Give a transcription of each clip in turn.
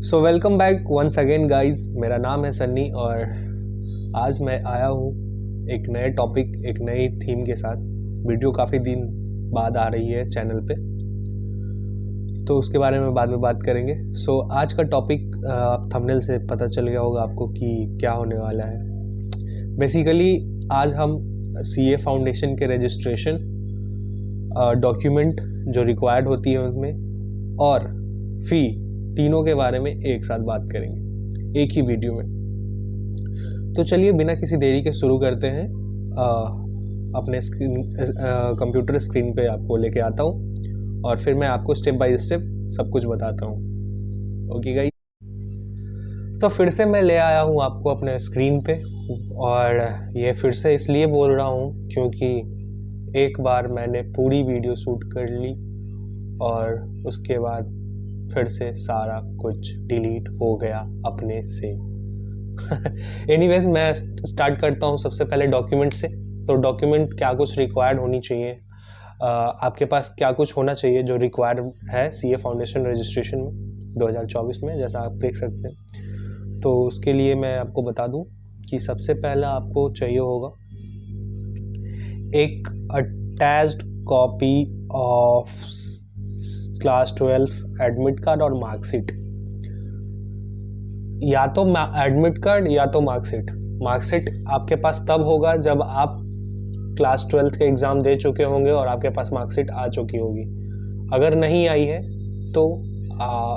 सो welcome back once again guys. मेरा नाम है सन्नी और आज मैं आया हूँ एक नए टॉपिक, एक नई थीम के साथ। वीडियो काफ़ी दिन बाद आ रही है चैनल पे, तो उसके बारे में बाद में बात करेंगे। सो आज का टॉपिक थंबनेल से पता चल गया होगा आपको कि क्या होने वाला है। बेसिकली आज हम सीए फाउंडेशन के रजिस्ट्रेशन, डॉक्यूमेंट जो रिक्वायर्ड होती है उनमें, और फ़ी, तीनों के बारे में एक साथ बात करेंगे एक ही वीडियो में। तो चलिए बिना किसी देरी के शुरू करते हैं। अपने कंप्यूटर स्क्रीन पे आपको लेके आता हूँ और फिर मैं आपको स्टेप बाय स्टेप सब कुछ बताता हूँ। ओके गाइस, तो फिर से मैं ले आया हूँ आपको अपने स्क्रीन पे, और ये फिर से इसलिए बोल रहा हूँ क्योंकि एक बार मैंने पूरी वीडियो शूट कर ली और उसके बाद फिर से सारा कुछ डिलीट हो गया अपने से। एनीवेज, मैं स्टार्ट करता हूँ सबसे पहले डॉक्यूमेंट से। तो डॉक्यूमेंट क्या कुछ रिक्वायर्ड होनी चाहिए, आपके पास क्या कुछ होना चाहिए जो रिक्वायर्ड है सीए फाउंडेशन रजिस्ट्रेशन में 2024 में, जैसा आप देख सकते हैं। तो उसके लिए मैं आपको बता दूं कि सबसे पहला आपको चाहिए होगा एक attached copy of class 12 admit card और मार्कशीट, या तो एडमिट कार्ड या तो मार्कशीट। मार्कशीट आपके पास तब होगा जब आप क्लास 12 के एग्ज़ाम दे चुके होंगे और आपके पास मार्कशीट आ चुकी होगी। अगर नहीं आई है तो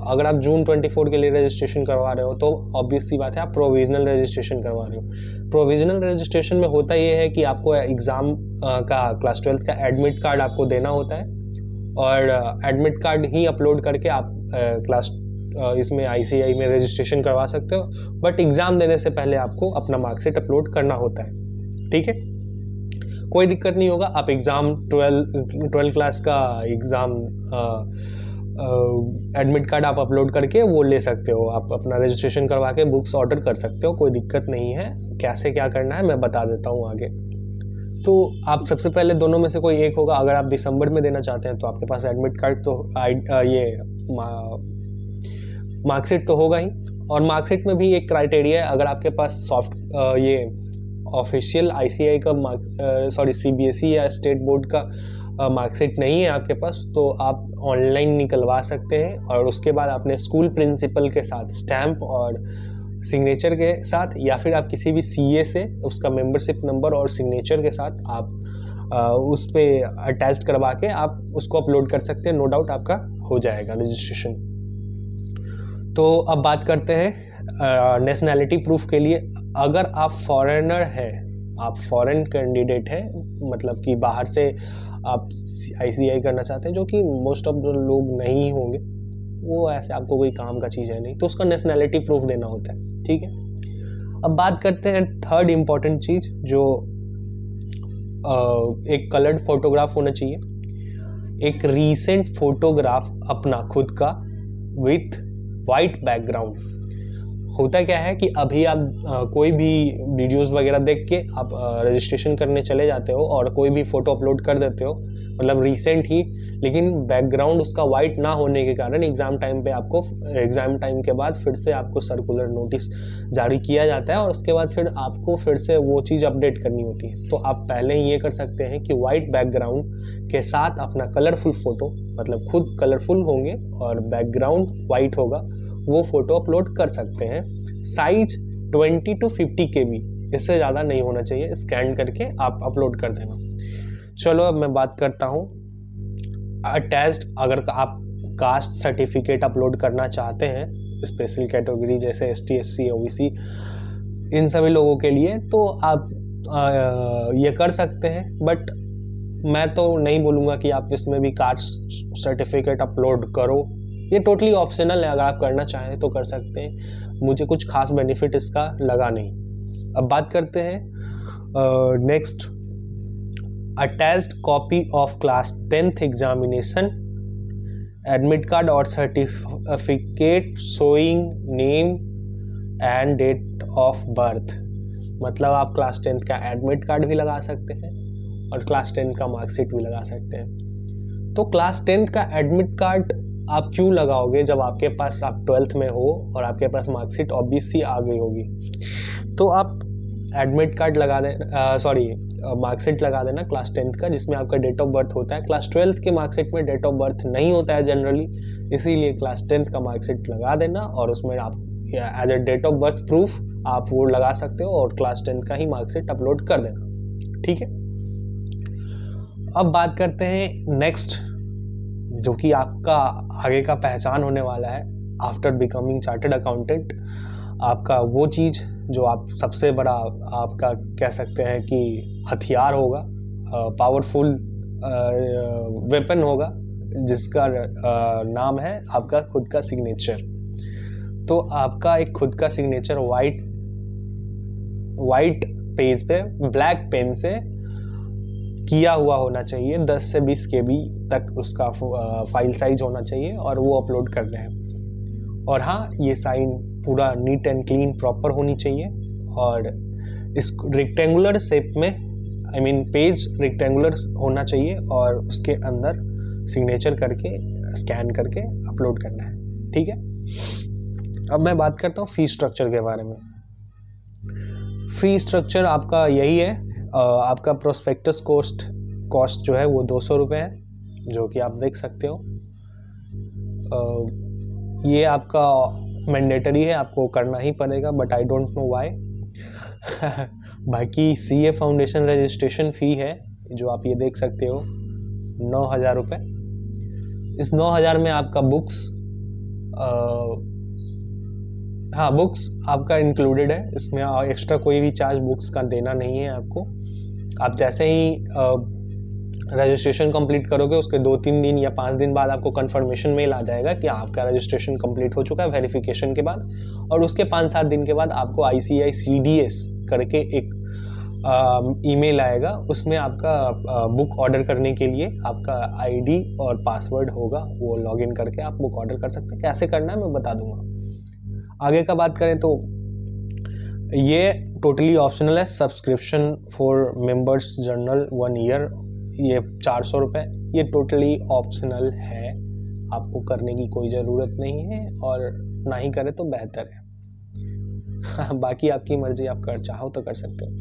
अगर आप जून 24 के लिए रजिस्ट्रेशन करवा रहे हो तो ऑब्वियस सी बात है आप प्रोविजनल रजिस्ट्रेशन करवा रहे हो। प्रोविजनल रजिस्ट्रेशन में होता ये है कि आपको एग्ज़ाम का क्लास 12 का एडमिट कार्ड आपको देना होता है, और एडमिट कार्ड ही अपलोड करके आप क्लास इसमें आईसीआई में रजिस्ट्रेशन करवा सकते हो। बट एग्ज़ाम देने से पहले आपको अपना मार्कशीट अपलोड करना होता है। ठीक है, कोई दिक्कत नहीं होगा। आप एग्ज़ाम 12 क्लास का एग्ज़ाम एडमिट कार्ड आप अपलोड करके वो ले सकते हो। आप अपना रजिस्ट्रेशन करवा के बुक्स ऑर्डर कर सकते हो, कोई दिक्कत नहीं है। कैसे क्या करना है मैं बता देता हूँ आगे। तो आप सबसे पहले दोनों में से कोई एक होगा। अगर आप दिसंबर में देना चाहते हैं तो आपके पास एडमिट कार्ड तो ये मार्कशीट तो होगा ही, और मार्कशीट में भी एक क्राइटेरिया है। अगर आपके पास सॉफ्ट ये ऑफिशियल आईसीआई का सीबीएसई या स्टेट बोर्ड का मार्कशीट नहीं है आपके पास, तो आप ऑनलाइन निकलवा सकते हैं, और उसके बाद अपने स्कूल प्रिंसिपल के साथ स्टैम्प और सिग्नेचर के साथ, या फिर आप किसी भी सीए से उसका मेंबरशिप नंबर और सिग्नेचर के साथ आप उस पर अटैच करवा के आप उसको अपलोड कर सकते हैं। नो डाउट आपका हो जाएगा रजिस्ट्रेशन। तो अब बात करते हैं नेशनैलिटी प्रूफ के लिए। अगर आप फॉरेनर हैं, आप फॉरेन कैंडिडेट हैं, मतलब कि बाहर से आप आईसीआई करना चाहते हैं, जो कि मोस्ट ऑफ द लोग नहीं होंगे, वो ऐसे आपको कोई काम का चीज़ है नहीं, तो उसका नेशनैलिटी प्रूफ देना होता है। ठीक है, अब बात करते हैं थर्ड इम्पॉर्टेंट चीज़, जो एक कलर्ड फोटोग्राफ होना चाहिए। एक रीसेंट फोटोग्राफ अपना खुद का विथ वाइट बैकग्राउंड। होता क्या है कि अभी आप कोई भी वीडियोस वगैरह देख के आप रजिस्ट्रेशन करने चले जाते हो और कोई भी फ़ोटो अपलोड कर देते हो, मतलब रीसेंट ही, लेकिन बैकग्राउंड उसका वाइट ना होने के कारण एग्ज़ाम टाइम पे आपको, एग्ज़ाम टाइम के बाद फिर से आपको सर्कुलर नोटिस जारी किया जाता है, और उसके बाद फिर आपको फिर से वो चीज़ अपडेट करनी होती है। तो आप पहले ही ये कर सकते हैं कि वाइट बैकग्राउंड के साथ अपना कलरफुल फ़ोटो, मतलब खुद कलरफुल होंगे और बैकग्राउंड वाइट होगा, वो फ़ोटो अपलोड कर सकते हैं। साइज 20 to 50 KB, इससे ज़्यादा नहीं होना चाहिए। स्कैन करके आप अपलोड कर देना। चलो अब मैं बात करता हूँ अटैच्ड। अगर आप कास्ट सर्टिफिकेट अपलोड करना चाहते हैं स्पेशल कैटेगरी जैसे ST SC OBC, इन सभी लोगों के लिए, तो आप ये कर सकते हैं। बट मैं तो नहीं बोलूँगा कि आप इसमें भी कास्ट सर्टिफिकेट अपलोड करो, ये टोटली ऑप्शनल है। अगर आप करना चाहें तो कर सकते हैं, मुझे कुछ खास बेनिफिट इसका लगा नहीं। अब बात करते हैं next, attached copy of class 10th examination admit card और certificate showing name and date of birth. मतलब आप क्लास 10th का एडमिट कार्ड भी लगा सकते हैं और क्लास 10th का मार्कशीट भी लगा सकते हैं। तो क्लास 10th का एडमिट कार्ड आप क्यों लगाओगे जब आपके पास आप 12th में हो और आपके पास मार्कशीट ऑब्वियसली आ गई होगी। तो आप एडमिट कार्ड लगा देना, सॉरी मार्कशीट लगा देना क्लास 10th का, जिसमें आपका डेट ऑफ बर्थ होता है। क्लास 12th के मार्कशीट में डेट ऑफ बर्थ नहीं होता है जनरली, इसीलिए क्लास 10th का मार्कशीट लगा देना और उसमें आप as a date of birth proof आप वो लगा सकते हो और क्लास 10th का ही मार्कशीट अपलोड कर देना, ठीक है। अब बात करते हैं नेक्स्ट, जो कि आपका आगे का पहचान होने वाला है आफ्टर बिकमिंग चार्टर्ड अकाउंटेंट। आपका वो चीज़ जो आप सबसे बड़ा आपका कह सकते हैं कि हथियार होगा, पावरफुल वेपन होगा, जिसका नाम है आपका खुद का सिग्नेचर। तो आपका एक खुद का सिग्नेचर वाइट पेज पे ब्लैक पेन से किया हुआ होना चाहिए, 10 से 20 KB तक उसका फाइल साइज होना चाहिए और वो अपलोड करना है। और हाँ, ये साइन पूरा नीट एंड क्लीन प्रॉपर होनी चाहिए और इस रेक्टेंगुलर शेप में, आई मीन पेज रेक्टेंगुलर होना चाहिए और उसके अंदर सिग्नेचर करके स्कैन करके अपलोड करना है, ठीक है। अब मैं बात करता हूँ फी स्ट्रक्चर के बारे में। फी स्ट्रक्चर आपका यही है, आपका प्रोस्पेक्टस कॉस्ट जो है वो 200 रुपये है, जो कि आप देख सकते हो। ये आपका मैंडेटरी है, आपको करना ही पड़ेगा, but I don't know why. बाकी CA फाउंडेशन रजिस्ट्रेशन फ़ी है जो आप ये देख सकते हो, 9,000 रुपये। इस 9,000 में आपका बुक्स बुक्स आपका इंक्लूडेड है, इसमें एक्स्ट्रा कोई भी चार्ज बुक्स का देना नहीं है आपको। आप जैसे ही रजिस्ट्रेशन कंप्लीट करोगे उसके 2-3 दिन या 5 दिन बाद आपको कंफर्मेशन मेल आ जाएगा कि आपका रजिस्ट्रेशन कंप्लीट हो चुका है वेरिफिकेशन के बाद, और उसके 5-7 दिन के बाद आपको ICAI CDS करके एक ईमेल आएगा, उसमें आपका बुक ऑर्डर करने के लिए आपका ID और पासवर्ड होगा, वो लॉगिन करके आप बुक ऑर्डर कर सकते हैं। कैसे करना है मैं बता दूंगा। आगे का बात करें तो ये टोटली ऑप्शनल है। Subscription for members journal 1 year, ये 400 रुपये, ये टोटली ऑप्शनल है, आपको करने की कोई ज़रूरत नहीं है और ना ही करें तो बेहतर है। बाकी आपकी मर्जी, आप कर चाहो तो कर सकते हो।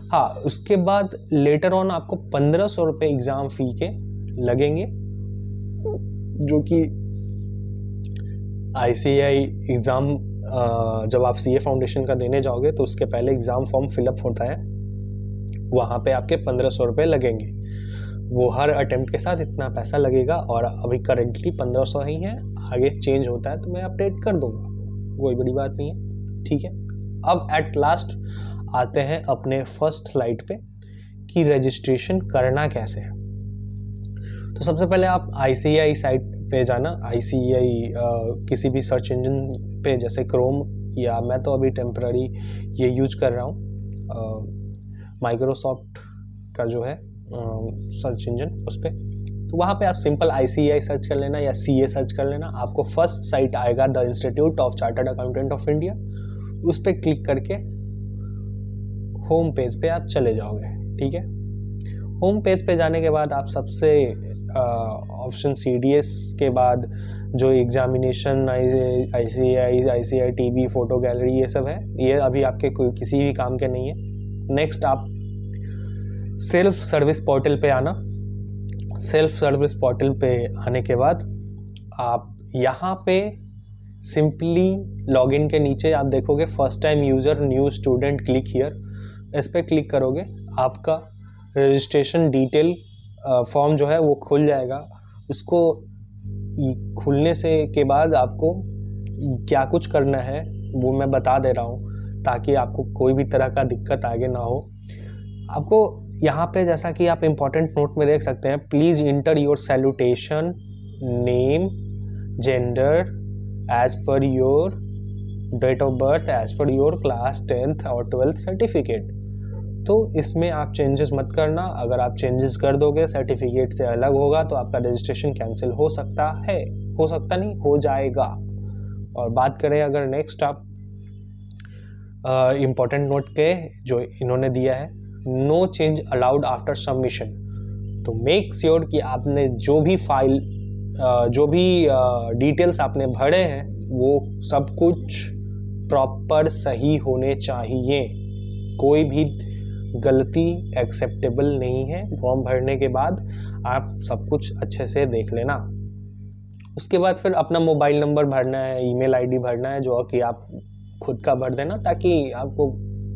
हाँ, उसके बाद लेटर ऑन आपको 1500 रुपये एग्ज़ाम फ़ी के लगेंगे, जो कि ICAI एग्ज़ाम जब आप CA फाउंडेशन का देने जाओगे तो उसके पहले एग्ज़ाम फॉर्म फिलअप होता है, वहाँ पे आपके 1500 रुपये लगेंगे। वो हर अटेम्प्ट के साथ इतना पैसा लगेगा और अभी करेंटली 1500 ही है, आगे चेंज होता है तो मैं अपडेट कर दूंगा, कोई बड़ी बात नहीं है, ठीक है। अब एट लास्ट आते हैं अपने फर्स्ट स्लाइड पे कि रजिस्ट्रेशन करना कैसे है। तो सबसे पहले आप ICAI साइट पे जाना, ICAI किसी भी सर्च इंजन पे जैसे क्रोम, या मैं तो अभी टेम्पररी ये यूज कर रहा हूँ माइक्रोसॉफ्ट का जो है सर्च इंजन, उस पर। तो वहाँ पे आप सिंपल ICAI सर्च कर लेना या CA सर्च कर लेना, आपको फर्स्ट साइट आएगा the institute of chartered accountant of India, उस पर क्लिक करके होम पेज पे आप चले जाओगे, ठीक है। होम पेज पे जाने के बाद आप सबसे ऑप्शन CDS के बाद जो examination ICAI TB photo gallery ये सब है, ये अभी आपके कोई किसी भी काम के नहीं है। नेक्स्ट आप सेल्फ सर्विस पोर्टल पे आना। सेल्फ सर्विस पोर्टल पे आने के बाद आप यहाँ पे सिंपली लॉगिन के नीचे आप देखोगे first time user new student click here, इस पर क्लिक करोगे, आपका रजिस्ट्रेशन डिटेल फॉर्म जो है वो खुल जाएगा। उसको खुलने से के बाद आपको क्या कुछ करना है वो मैं बता दे रहा हूँ, ताकि आपको कोई भी तरह का दिक्कत आगे ना हो। आपको यहाँ पे जैसा कि आप इम्पोर्टेंट नोट में देख सकते हैं, please enter your salutation, name, gender as per your date of birth, as per your class 10th और 12th सर्टिफिकेट। तो इसमें आप चेंजेस मत करना, अगर आप चेंजेस कर दोगे सर्टिफिकेट से अलग होगा तो आपका रजिस्ट्रेशन कैंसिल हो सकता है, हो सकता नहीं, हो जाएगा। और बात करें अगर नेक्स्ट आप इम्पोर्टेंट नोट के जो इन्होंने दिया है, no change allowed after submission, तो मेक श्योर कि आपने जो भी फाइल जो भी डिटेल्स आपने भरे हैं वो सब कुछ प्रॉपर सही होने चाहिए। कोई भी गलती एक्सेप्टेबल नहीं है। फॉर्म भरने के बाद आप सब कुछ अच्छे से देख लेना। उसके बाद फिर अपना मोबाइल नंबर भरना है, ईमेल आईडी भरना है, जो कि आप खुद का भर देना ताकि आपको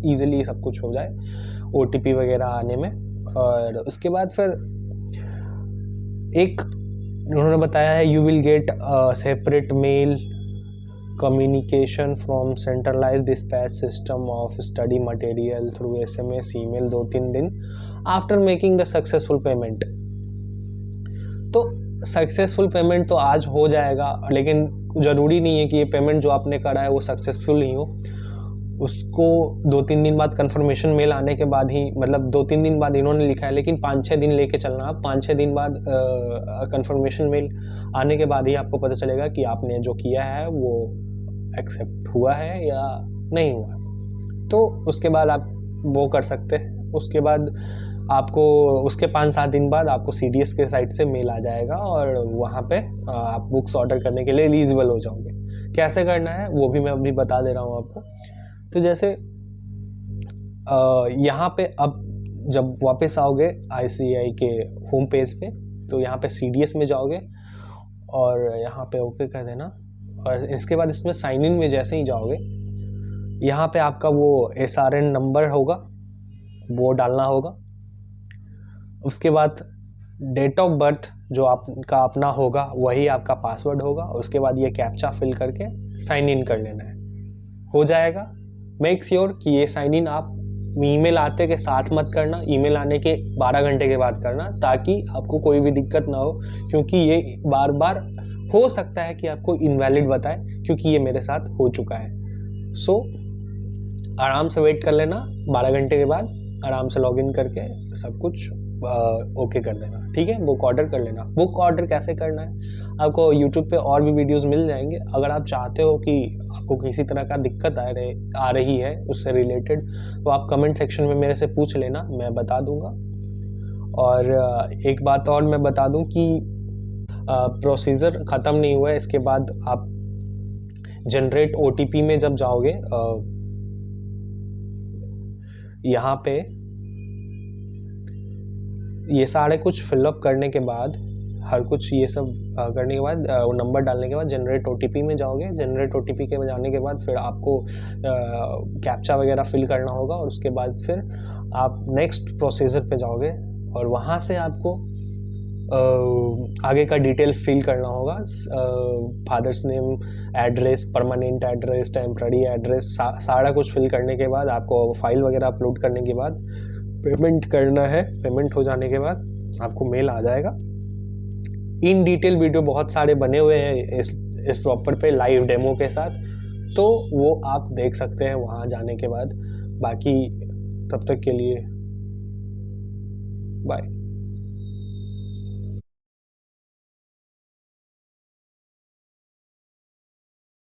ईजिली सब कुछ हो जाए OTP वगैरह आने में। और उसके बाद फिर एक उन्होंने बताया है you will get separate mail communication from centralised dispatch system of study material through SMS email 2-3 दिन after making the successful payment. तो सक्सेसफुल पेमेंट तो आज हो जाएगा, लेकिन ज़रूरी नहीं है कि ये पेमेंट जो आपने करा है वो सक्सेसफुल नहीं हो। उसको 2-3 दिन बाद कंफर्मेशन मेल आने के बाद ही, मतलब 2-3 दिन बाद इन्होंने लिखा है, लेकिन 5-6 दिन लेके चलना। आप 5-6 दिन बाद कंफर्मेशन मेल आने के बाद ही आपको पता चलेगा कि आपने जो किया है वो एक्सेप्ट हुआ है या नहीं हुआ। तो उसके बाद आप वो कर सकते हैं। उसके बाद आपको उसके 5-7 दिन बाद आपको CDS के साइट से मेल आ जाएगा और वहाँ पे आप बुक्स ऑर्डर करने के लिए एलिजिबल हो जाओगे। कैसे करना है वो भी मैं अभी बता दे रहा हूँ आपको। तो जैसे यहाँ पे अब जब वापस आओगे ICAI के होम पेज पे, तो यहाँ पे CDS में जाओगे और यहाँ पे ओके कर देना। और इसके बाद इसमें साइन इन में जैसे ही जाओगे, यहाँ पे आपका वो SRN नंबर होगा वो डालना होगा। उसके बाद डेट ऑफ बर्थ जो आपका अपना होगा वही आपका पासवर्ड होगा। उसके बाद ये कैप्चा फिल करके साइन इन कर लेना है, हो जाएगा। मेक श्योर कि ये साइन इन आप ईमेल आते के साथ मत करना, ईमेल आने के 12 घंटे के बाद करना, ताकि आपको कोई भी दिक्कत ना हो, क्योंकि ये बार बार हो सकता है कि आपको इनवैलिड बताए, क्योंकि ये मेरे साथ हो चुका है। सो आराम से वेट कर लेना, 12 घंटे के बाद आराम से लॉगिन करके सब कुछ ओके कर देना, ठीक है। बुक ऑर्डर कर लेना। बुक ऑर्डर कैसे करना है आपको YouTube पे और भी वीडियोस मिल जाएंगे। अगर आप चाहते हो कि आपको किसी तरह का दिक्कत आ रही है उससे रिलेटेड, तो आप कमेंट सेक्शन में मेरे से पूछ लेना, मैं बता दूंगा। और एक बात और मैं बता दूं कि प्रोसीजर ख़त्म नहीं हुआ है। इसके बाद आप जनरेट OTP में जब जाओगे, यहाँ पे ये सारे कुछ फिलअप करने के बाद, हर कुछ ये सब करने के बाद, नंबर डालने के बाद जनरेट OTP में जाओगे। जनरेट OTP के जाने के बाद फिर आपको कैप्चा वगैरह फिल करना होगा। और उसके बाद फिर आप नेक्स्ट प्रोसीजर पे जाओगे और वहाँ से आपको आगे का डिटेल फिल करना होगा। Father's name, address, permanent address, temporary address, सारा कुछ फिल करने के बाद आपको फाइल वगैरह अपलोड करने के बाद पेमेंट करना है। पेमेंट हो जाने के बाद आपको मेल आ जाएगा। इन डिटेल वीडियो बहुत सारे बने हुए हैं इस प्रॉपर पे लाइव डेमो के साथ, तो वो आप देख सकते हैं वहाँ जाने के बाद। बाकी तब तक के लिए बाय।